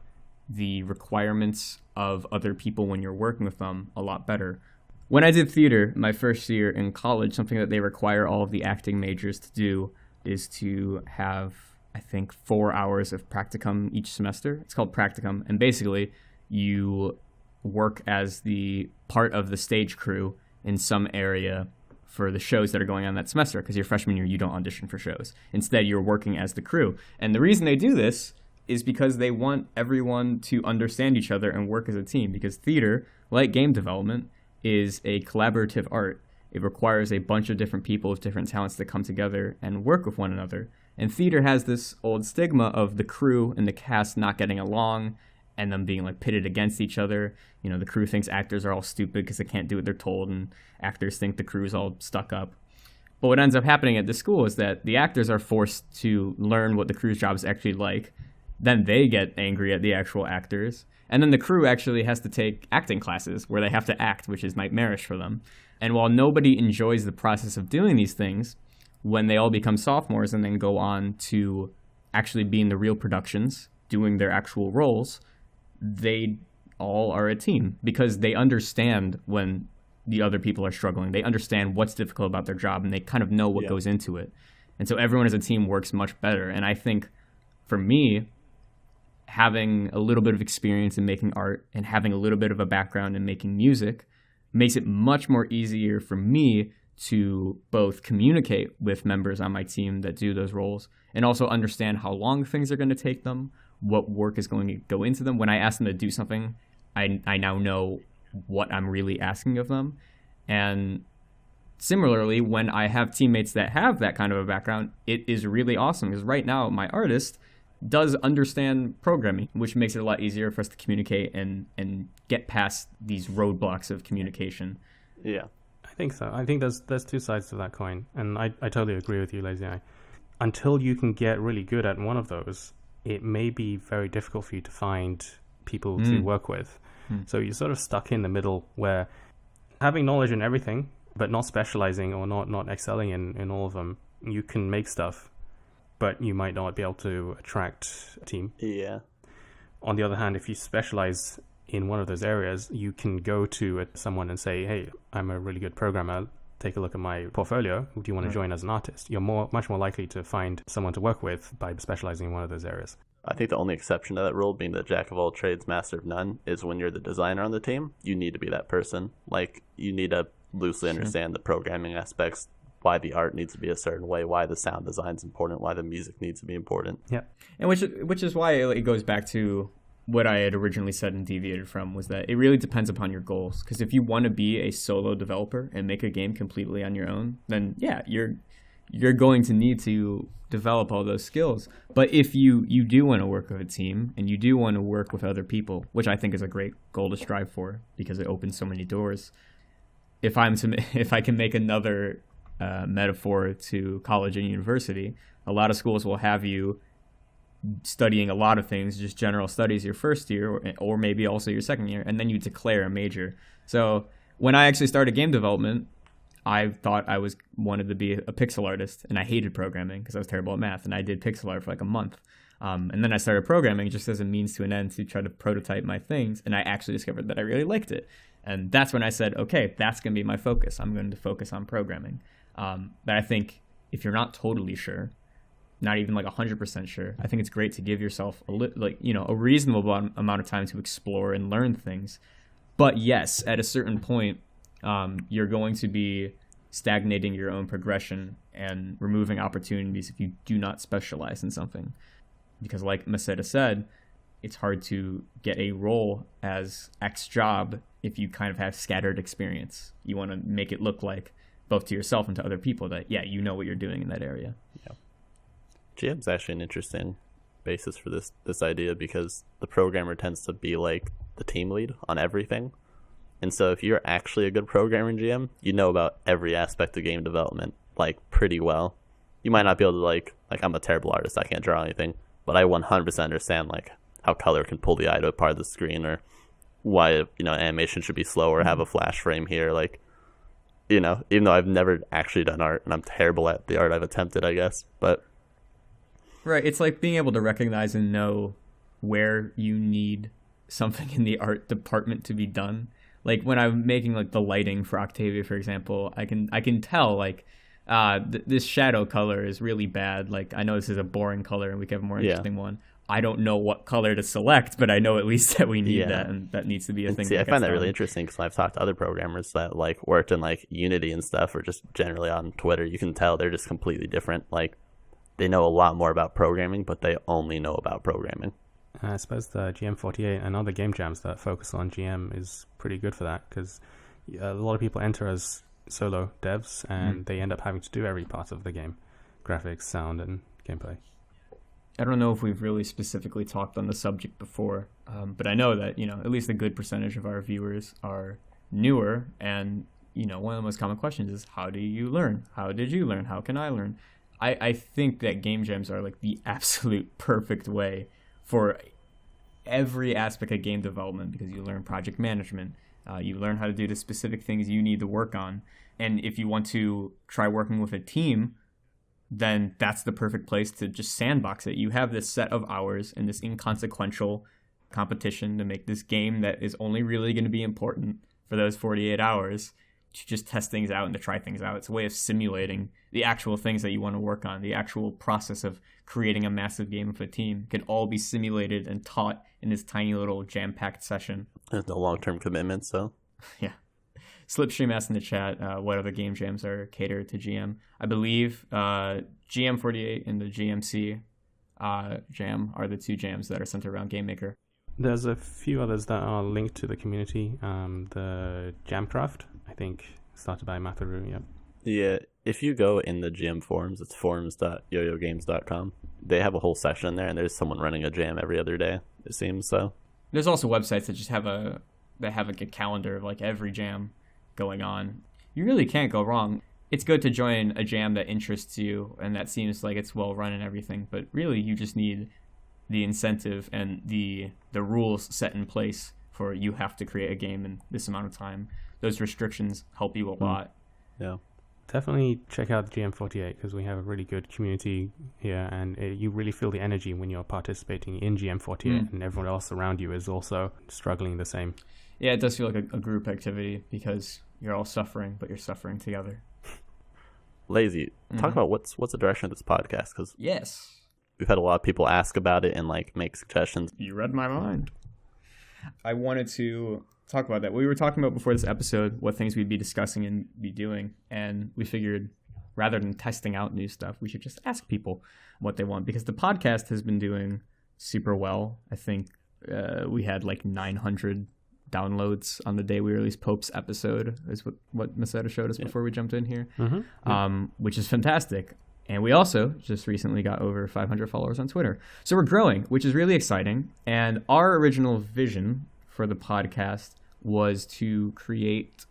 Speaker 1: the requirements of other people when you're working with them a lot better. When I did theater my first year in college, something that they require all of the acting majors to do is to have, I think, 4 hours of practicum each semester. It's called practicum. And basically, you work as the part of the stage crew in some area for the shows that are going on that semester, because your freshman year, you don't audition for shows. Instead, you're working as the crew. And the reason they do this is because they want everyone to understand each other and work as a team, because theater, like game development, is a collaborative art. It requires a bunch of different people with different talents to come together and work with one another. And theater has this old stigma of the crew and the cast not getting along and them being like pitted against each other. The crew thinks actors are all stupid because they can't do what they're told, and actors think the crew's all stuck up. But what ends up happening at this school is that the actors are forced to learn what the crew's job is actually like. Then they get angry at the actual actors. And then the crew actually has to take acting classes where they have to act, which is nightmarish for them. And while nobody enjoys the process of doing these things, when they all become sophomores and then go on to actually be in the real productions, doing their actual roles, they all are a team because they understand when the other people are struggling. They understand what's difficult about their job, and they kind of know what goes into it. And so everyone as a team works much better. And I think for me, having a little bit of experience in making art and having a little bit of a background in making music makes it much more easier for me to both communicate with members on my team that do those roles and also understand how long things are going to take them, what work is going to go into them. When I ask them to do something, I now know what I'm really asking of them. And similarly, when I have teammates that have that kind of a background, it is really awesome because right now my artist does understand programming, which makes it a lot easier for us to communicate and get past these roadblocks of communication.
Speaker 3: Yeah.
Speaker 2: I think so. I think there's two sides to that coin, and I totally agree with you, lazyeye. Until you can get really good at one of those, it may be very difficult for you to find people to work with. So you're sort of stuck in the middle where having knowledge in everything, but not specializing or not excelling in all of them, you can make stuff, but you might not be able to attract a team.
Speaker 3: Yeah. On
Speaker 2: the other hand, if you specialize in one of those areas, you can go to someone and say, hey, I'm a really good programmer. Take a look at my portfolio. Do you want to join as an artist? You're much more likely to find someone to work with by specializing in one of those areas.
Speaker 3: I think the only exception to that rule, being the jack of all trades, master of none, is when you're the designer on the team, you need to be that person. Like, you need to loosely understand the programming aspects, why the art needs to be a certain way, why the sound design is important, why the music needs to be important.
Speaker 2: Yeah.
Speaker 1: And which is why it goes back to what I had originally said and deviated from, was that it really depends upon your goals. Because if you want to be a solo developer and make a game completely on your own, then yeah, you're going to need to develop all those skills. But if you do want to work with a team and you do want to work with other people, which I think is a great goal to strive for because it opens so many doors. If I can make another metaphor to college and university, a lot of schools will have you studying a lot of things, just general studies your first year, or maybe also your second year, and then you declare a major. So when I actually started game development, I thought I wanted to be a pixel artist, and I hated programming because I was terrible at math, and I did pixel art for like a month. And then I started programming just as a means to an end to try to prototype my things, and I actually discovered that I really liked it. And that's when I said, okay, that's going to be my focus. I'm going to focus on programming. But I think if you're not totally sure, not even like 100% sure, I think it's great to give yourself a reasonable amount of time to explore and learn things. But yes, at a certain point, you're going to be stagnating your own progression and removing opportunities if you do not specialize in something. Because like Meseta said, it's hard to get a role as X job if you kind of have scattered experience. You want to make it look like, both to yourself and to other people, that, yeah, you know what you're doing in that area.
Speaker 3: Yeah. GM's actually an interesting basis for this idea, because the programmer tends to be like the team lead on everything. And so if you're actually a good programmer in GM, you know about every aspect of game development, like, pretty well. You might not be able to, like I'm a terrible artist, I can't draw anything, but I 100% understand, like, how color can pull the eye to a part of the screen, or why, animation should be slow, or have a flash frame here. Like, even though I've never actually done art, and I'm terrible at the art I've attempted, I guess. But
Speaker 1: right, it's like being able to recognize and know where you need something in the art department to be done. Like when I'm making like the lighting for Octavia, for example, I can tell like this shadow color is really bad. Like I know this is a boring color and we can have a more interesting one. I don't know what color to select, but I know at least that we need that, and that needs to be a thing.
Speaker 3: See, I find that really interesting, because I've talked to other programmers that like worked in like Unity and stuff, or just generally on Twitter. You can tell they're just completely different. Like they know a lot more about programming, but they only know about programming.
Speaker 2: I suppose the GM48 and other game jams that focus on GM is pretty good for that, because a lot of people enter as solo devs, and they end up having to do every part of the game: graphics, sound, and gameplay.
Speaker 1: I don't know if we've really specifically talked on the subject before, but I know that, at least a good percentage of our viewers are newer, and, one of the most common questions is, how do you learn? How did you learn? How can I learn? I think that game jams are like the absolute perfect way for every aspect of game development, because you learn project management, you learn how to do the specific things you need to work on, and if you want to try working with a team, then that's the perfect place to just sandbox it. You have this set of hours and this inconsequential competition to make this game that is only really going to be important for those 48 hours, to just test things out and to try things out. It's a way of simulating the actual things that you want to work on. The actual process of creating a massive game with a team can all be simulated and taught in this tiny little jam-packed session.
Speaker 3: There's no long-term commitment, so.
Speaker 1: Yeah. Slipstream asked in the chat what other game jams are catered to GM. I believe GM48 and the GMC jam are the two jams that are centered around GameMaker.
Speaker 2: There's a few others that are linked to the community. The Jamcraft, I think, started by Matharu. Yep.
Speaker 3: Yeah, if you go in the GM forums, it's forums.yoyogames.com. They have a whole section in there, and there's someone running a jam every other day, it seems. So
Speaker 1: there's also websites that just have like a calendar of like every jam going on. You really can't go wrong. It's good to join a jam that interests you and that seems like it's well run and everything, but really you just need the incentive and the rules set in place for you have to create a game in this amount of time. Those restrictions help you a lot.
Speaker 3: Yeah.
Speaker 2: Definitely check out the GM48, because we have a really good community here, and you really feel the energy when you're participating in GM48 and everyone else around you is also struggling the same.
Speaker 1: Yeah, it does feel like a group activity, because you're all suffering, but you're suffering together.
Speaker 3: Lazy, talk about what's the direction of this podcast, because
Speaker 1: yes,
Speaker 3: we've had a lot of people ask about it and like make suggestions.
Speaker 1: You read my mind. I wanted to talk about that. We were talking about before this episode what things we'd be discussing and be doing, and we figured rather than testing out new stuff, we should just ask people what they want, because the podcast has been doing super well. I think we had like 900 downloads on the day we released Pope's episode, is what Meseta showed us before we jumped in here, which is fantastic. And we also just recently got over 500 followers on Twitter. So we're growing, which is really exciting. And our original vision for the podcast was to create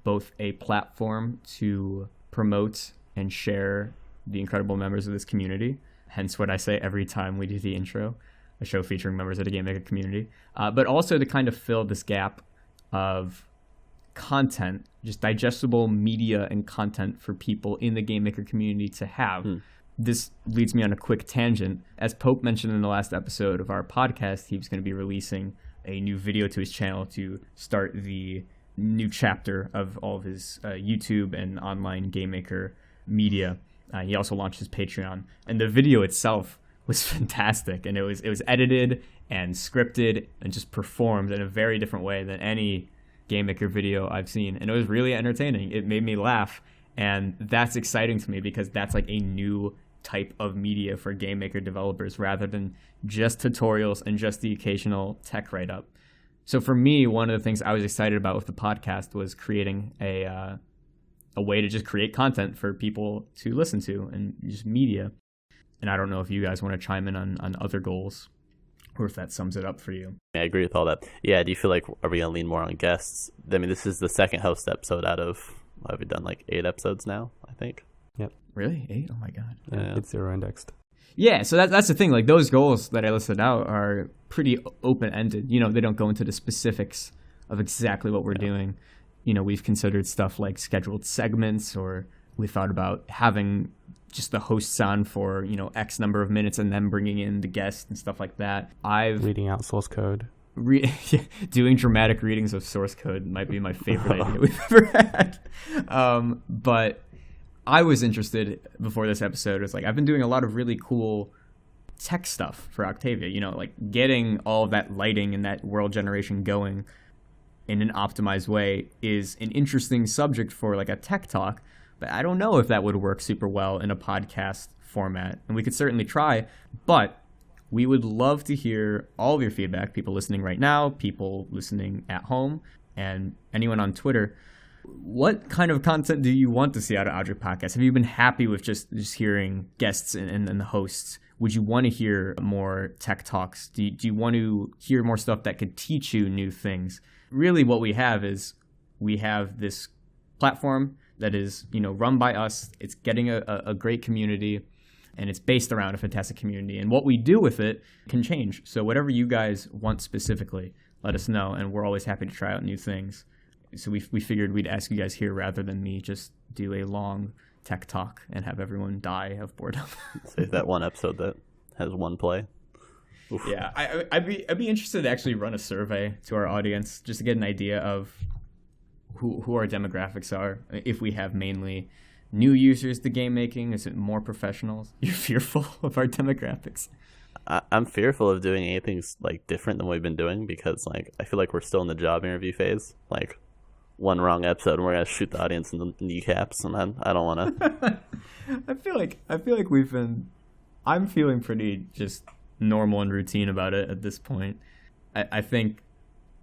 Speaker 1: both a platform to promote and share the incredible members of this community, hence what I say every time we do the intro, a show featuring members of the GameMaker community, but also to kind of fill this gap of content, just digestible media and content for people in the GameMaker community to have. This leads me on a quick tangent. As Pope mentioned in the last episode of our podcast, he was going to be releasing a new video to his channel to start the new chapter of all of his YouTube and online GameMaker media. He also launched his Patreon, and the video itself was fantastic, and it was edited and scripted and just performed in a very different way than any GameMaker video I've seen, and it was really entertaining. It made me laugh, and that's exciting to me because that's like a new type of media for GameMaker developers rather than just tutorials and just the occasional tech write-up. So for me, one of the things I was excited about with the podcast was creating a way to just create content for people to listen to and just media. And I don't know if you guys want to chime in on other goals or if that sums it up for you.
Speaker 3: I agree with all that. Yeah, do you feel like, are we going to lean more on guests? I mean, this is the second host episode out of, what have we done, like 8 episodes now, I think?
Speaker 2: Yep.
Speaker 1: Really? 8? Oh my God.
Speaker 2: Yeah. It's 0 indexed.
Speaker 1: Yeah, so that's the thing. Like, those goals that I listed out are pretty open-ended. You know, they don't go into the specifics of exactly what we're doing. You know, we've considered stuff like scheduled segments, or we thought about having just the hosts on for, you know, X number of minutes and then bringing in the guests and stuff like that.
Speaker 2: Reading out source code.
Speaker 1: Doing dramatic readings of source code might be my favorite idea we've ever had. But I was interested before this episode. It's like, I've been doing a lot of really cool tech stuff for Octavia, you know, like getting all of that lighting and that world generation going in an optimized way is an interesting subject for like a tech talk, but I don't know if that would work super well in a podcast format. And we could certainly try, but we would love to hear all of your feedback, people listening right now, people listening at home, and anyone on Twitter. What kind of content do you want to see out of Object Podcast? Have you been happy with just hearing guests and the hosts? Would you want to hear more tech talks? Do you want to hear more stuff that could teach you new things? Really what we have is we have this platform that is, you know, run by us. It's getting a great community, and it's based around a fantastic community. And what we do with it can change. So whatever you guys want specifically, let us know, and we're always happy to try out new things. So we figured we'd ask you guys here rather than me just do a long tech talk and have everyone die of boredom.
Speaker 3: Save that one episode that has one play. Oof.
Speaker 1: Yeah, I'd be interested to actually run a survey to our audience just to get an idea of who our demographics are. If we have mainly new users to game making, is it more professionals? You're fearful of our demographics?
Speaker 3: I'm fearful of doing anything like different than we've been doing because like I feel like we're still in the job interview phase. Like one wrong episode and we're gonna shoot the audience in the kneecaps, and I don't want to.
Speaker 1: I feel like we've been. I'm feeling pretty just normal and routine about it at this point. I think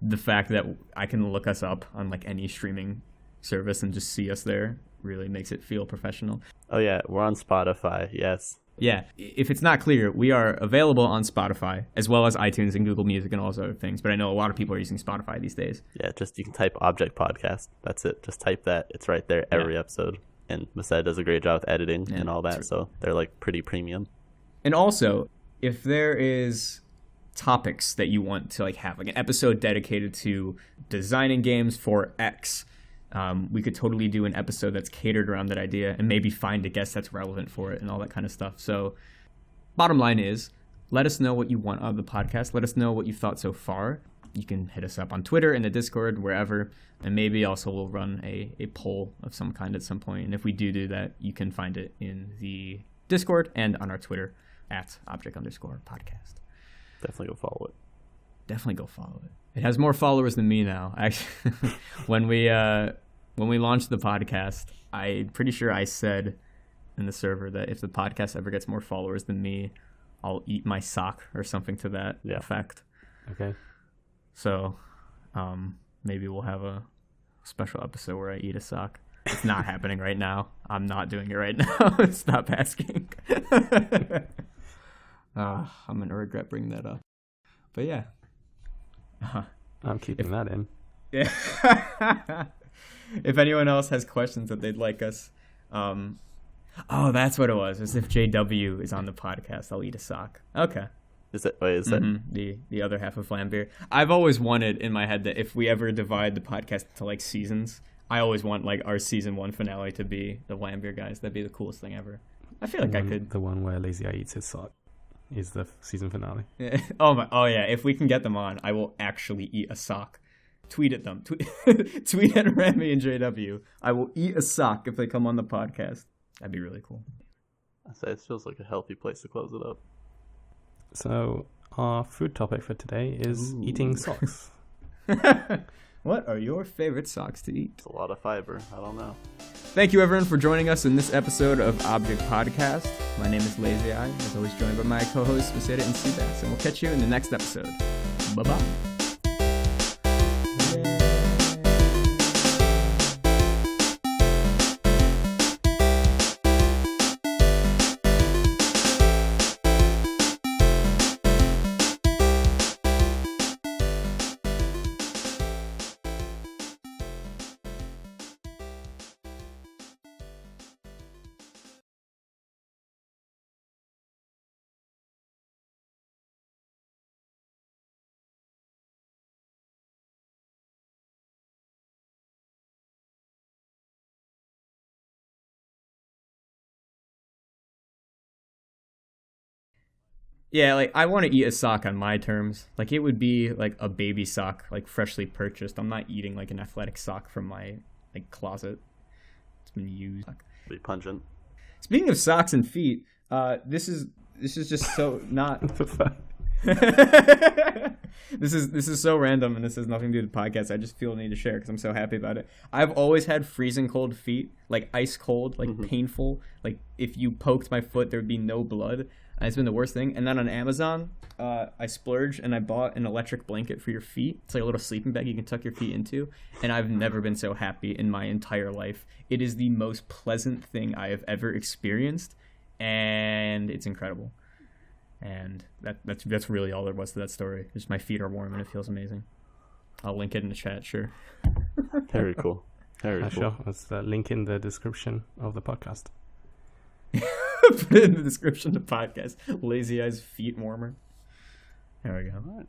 Speaker 1: the fact that I can look us up on like any streaming service and just see us there really makes it feel professional.
Speaker 3: Oh yeah, we're on Spotify. Yes.
Speaker 1: Yeah, if it's not clear, we are available on Spotify as well as iTunes and Google Music and all those other things. But I know a lot of people are using Spotify these days.
Speaker 3: Yeah, just you can type Object Podcast. That's it. Just type that. It's right there every episode. And Meseta does a great job with editing and all that. So they're like pretty premium.
Speaker 1: And also, if there is topics that you want to like have like an episode dedicated to designing games for X, we could totally do an episode that's catered around that idea and maybe find a guest that's relevant for it and all that kind of stuff. So bottom line is, let us know what you want out of the podcast. Let us know what you've thought so far. You can hit us up on Twitter, in the Discord, wherever. And maybe also we'll run a poll of some kind at some point. And if we do that, you can find it in the Discord and on our Twitter at @object_podcast.
Speaker 3: Definitely go follow it.
Speaker 1: Definitely go follow it. It has more followers than me now. Actually, when we launched the podcast, I'm pretty sure I said in the server that if the podcast ever gets more followers than me, I'll eat my sock or something to that effect.
Speaker 2: Okay.
Speaker 1: So maybe we'll have a special episode where I eat a sock. It's not happening right now. I'm not doing it right now. Stop asking. I'm going to regret bringing that up. But yeah.
Speaker 2: I'm keeping that in.
Speaker 1: Yeah. If anyone else has questions that they'd like us Oh, that's what it was. As if JW is on the podcast, I'll eat a sock. Okay.
Speaker 3: Is that
Speaker 1: The other half of Flambeer? I've always wanted in my head that if we ever divide the podcast into like seasons, I always want like our season 1 finale to be the Flambeer guys. That'd be the coolest thing ever. I feel like I could.
Speaker 2: The one where lazyeye eats his sock is the season finale.
Speaker 1: Yeah. Oh yeah. If we can get them on, I will actually eat a sock. Tweet at them. Tweet at Remy and JW. I will eat a sock if they come on the podcast. That'd be really cool.
Speaker 3: I say it feels like a healthy place to close it up.
Speaker 2: So our food topic for today is eating socks.
Speaker 1: What are your favorite socks to eat?
Speaker 3: It's a lot of fiber. I don't know.
Speaker 1: Thank you, everyone, for joining us in this episode of Object Podcast. My name is lazyeye, as always joined by my co-hosts Meseta and Seabass, and we'll catch you in the next episode. Bye-bye. Yeah, like I want to eat a sock on my terms. Like it would be like a baby sock, like freshly purchased. I'm not eating like an athletic sock from my like closet. It's been used.
Speaker 3: Be pungent.
Speaker 1: Speaking of socks and feet, this is just so not. This is so random, and this has nothing to do with the podcast. I just feel the need to share because I'm so happy about it. I've always had freezing cold feet, like ice cold, like painful. Like if you poked my foot, there would be no blood. And it's been the worst thing. And then on Amazon, I splurged and I bought an electric blanket for your feet. It's like a little sleeping bag you can tuck your feet into. And I've never been so happy in my entire life. It is the most pleasant thing I have ever experienced, and it's incredible. And that's really all there was to that story. Just my feet are warm and it feels amazing. I'll link it in the chat, sure.
Speaker 3: Very cool. Very cool.
Speaker 2: Sure. That's the link in the description of the podcast.
Speaker 1: Put it in the description of the podcast. Lazyeye's feet warmer. There we go.
Speaker 3: All right.